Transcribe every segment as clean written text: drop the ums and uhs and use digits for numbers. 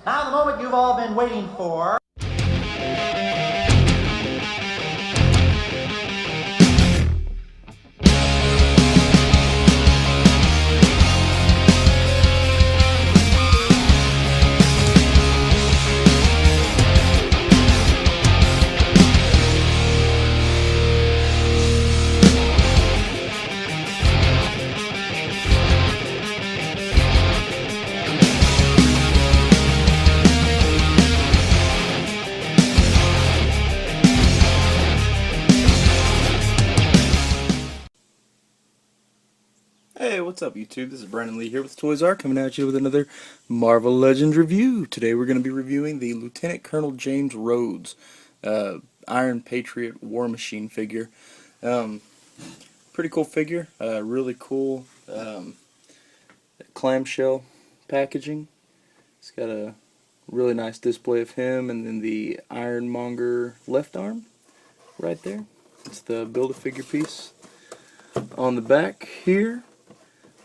Now the moment you've all been waiting for. Hey, what's up YouTube? This is Brandon Lee here with Toys R, coming at you with another Marvel Legends review. Today we're going to be reviewing the Lieutenant Colonel James Rhodes Iron Patriot War Machine figure. Pretty cool figure, really cool clamshell packaging. It's got a really nice display of him and then the Ironmonger left arm right there. It's the Build-A-Figure piece. On the back here,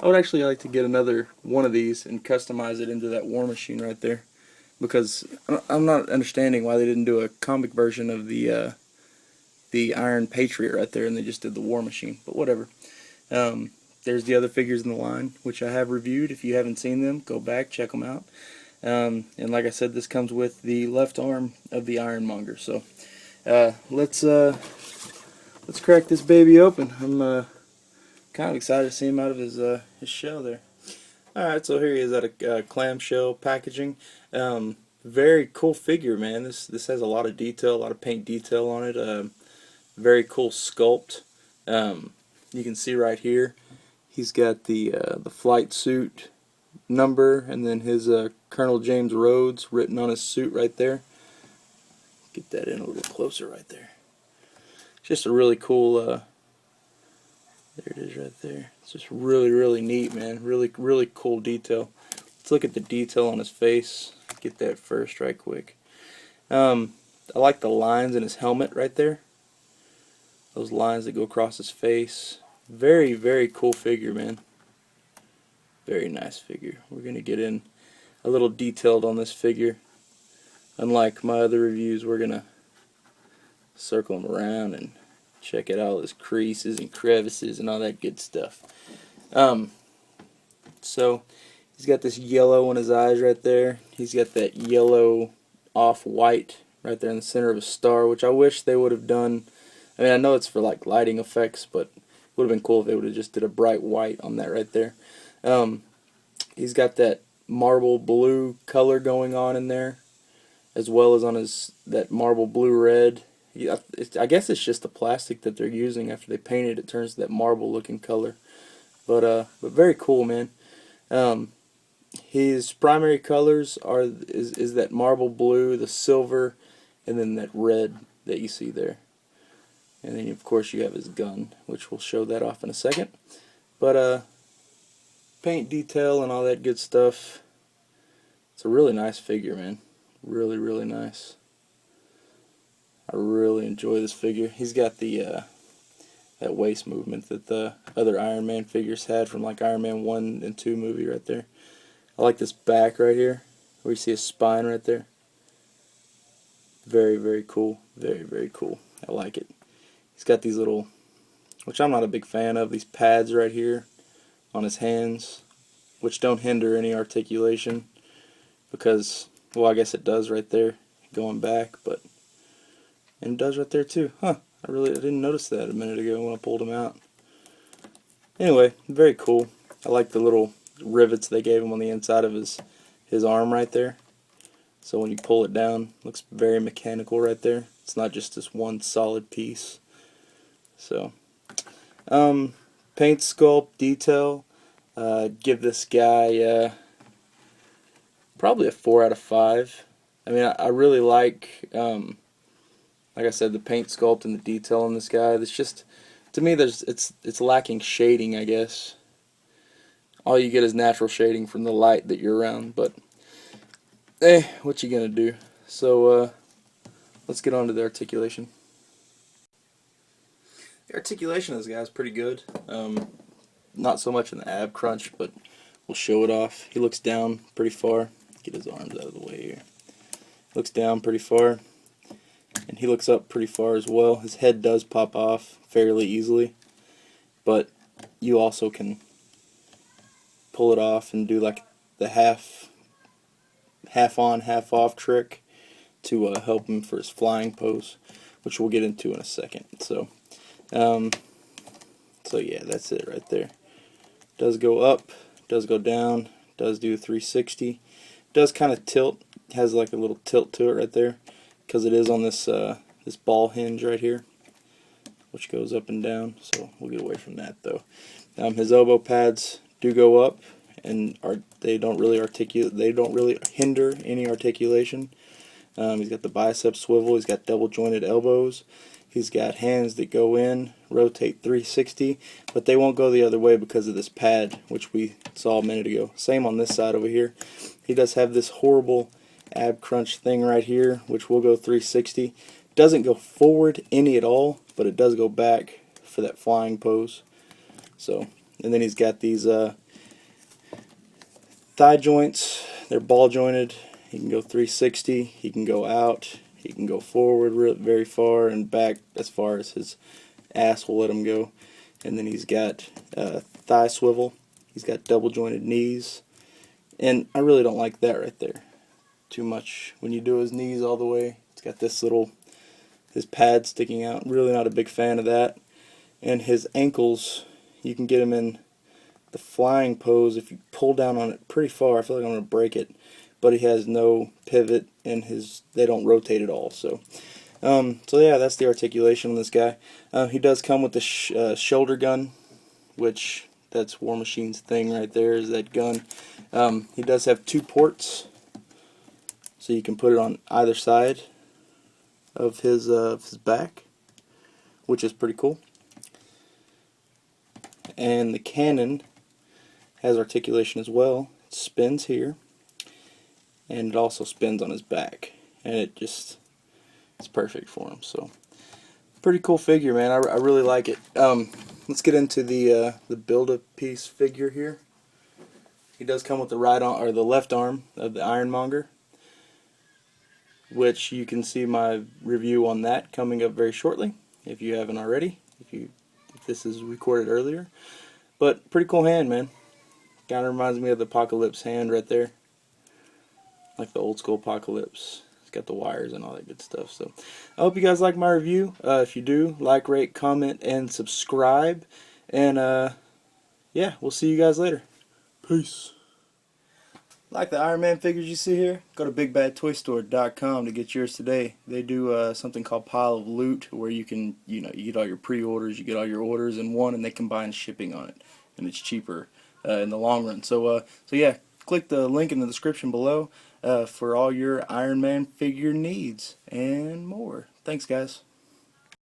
I would actually like to get another one of these and customize it into that War Machine right there, because I'm not understanding why they didn't do a comic version of the Iron Patriot right there and they just did the War Machine, but whatever. There's the other figures in the line, which I have reviewed. If you haven't seen them, go back, check them out. And like I said, this comes with the left arm of the Ironmonger. So let's crack this baby open. I'm kind of excited to see him out of his shell there. Alright, so here he is at a clamshell packaging. Very cool figure, man. This has a lot of detail, a lot of paint detail on it. Very cool sculpt. You can see right here, he's got the flight suit number and then his Colonel James Rhodes written on his suit right there. Get that in a little closer right there. Just a really cool. There it is right there. It's just really neat, man. Really cool detail. Let's look at the detail on his face. Get that first right quick. I like the lines in his helmet right there. Those lines that go across his face. Very cool figure, man. Very nice figure. We're going to get in a little detailed on this figure. Unlike my other reviews, we're going to circle him around and check it out, his creases and crevices and all that good stuff. So he's got this yellow in his eyes right there. He's got that yellow off-white right there in the center of his star, which I wish they would have done. I mean, I know it's for like lighting effects, but it would have been cool if they would have just did a bright white on that right there. He's got that marble blue color going on in there, as well as on his that marble blue red. Yeah, I guess it's just the plastic that they're using. After they paint it, it turns to that marble looking color. But very cool, man. His primary colors is that marble blue, the silver, and then that red that you see there. And then of course you have his gun, which we'll show that off in a second. But paint detail and all that good stuff. It's a really nice figure, man. Really nice. I really enjoy this figure. He's got the that waist movement that the other Iron Man figures had from like Iron Man 1 and 2 movie right there. I like this back right here where you see his spine right there. Very cool. Very cool. I like it. He's got these little, which I'm not a big fan of, these pads right here on his hands, which don't hinder any articulation because, well, I guess it does right there going back, but and it does right there too. Huh. I didn't notice that a minute ago when I pulled him out. Anyway, very cool. I like the little rivets they gave him on the inside of his arm right there. So when you pull it down, it looks very mechanical right there. It's not just this one solid piece. So, paint, sculpt, detail. Give this guy probably a 4 out of 5. I mean, I really like I said, the paint sculpt and the detail on this guy. It's just, to me, it's lacking shading, I guess. All you get is natural shading from the light that you're around, but what you gonna do? So let's get on to the articulation. The articulation of this guy is pretty good. Not so much in the ab crunch, but we'll show it off. He looks down pretty far. Get his arms out of the way here. Looks down pretty far, and he looks up pretty far as well. His head does pop off fairly easily, but you also can pull it off and do like the half on, half off trick to help him for his flying pose, which we'll get into in a second. So yeah, that's it right there. Does go up, does go down, does do 360. Does kind of tilt, has like a little tilt to it right there, because it is on this this ball hinge right here, which goes up and down. So we'll get away from that though. His elbow pads do go up, and they don't really articulate. They don't really hinder any articulation. He's got the bicep swivel. He's got double jointed elbows. He's got hands that go in, rotate 360, but they won't go the other way because of this pad, which we saw a minute ago. Same on this side over here. He does have this horrible ab crunch thing right here, which will go 360. Doesn't go forward any at all, but it does go back for that flying pose. So, and then he's got these thigh joints. They're ball jointed. He can go 360. He can go out. He can go forward very far and back as far as his ass will let him go. And then he's got thigh swivel. He's got double jointed knees. And I really don't like that right there too much. When you do his knees all the way, it's got this little, his pad sticking out. Really not a big fan of that. And his ankles, you can get him in the flying pose if you pull down on it pretty far. I feel like I'm going to break it. But he has no pivot, and they don't rotate at all. So yeah, that's the articulation on this guy. He does come with the shoulder gun, which that's War Machine's thing right there, is that gun. He does have 2 ports, so you can put it on either side of his back, which is pretty cool. And the cannon has articulation as well. It spins here, and it also spins on his back, and it's perfect for him. So pretty cool figure, man. I really like it. Let's get into the build-a-piece figure here. He does come with the right arm, or the left arm of the Ironmonger, which you can see my review on that coming up very shortly if you haven't already. If this is recorded earlier, but pretty cool hand, man. Kind of reminds me of the Apocalypse hand right there, like the old school Apocalypse. It's got the wires and all that good stuff. So I hope you guys like my review. If you do, like, rate, comment, and subscribe. And yeah, we'll see you guys later. Peace. Like the Iron Man figures you see here? Go to BigBadToyStore.com to get yours today. They do something called Pile of Loot, where you can, you get all your pre-orders, you get all your orders in one, and they combine shipping on it, and it's cheaper in the long run. So yeah, click the link in the description below for all your Iron Man figure needs and more. Thanks, guys.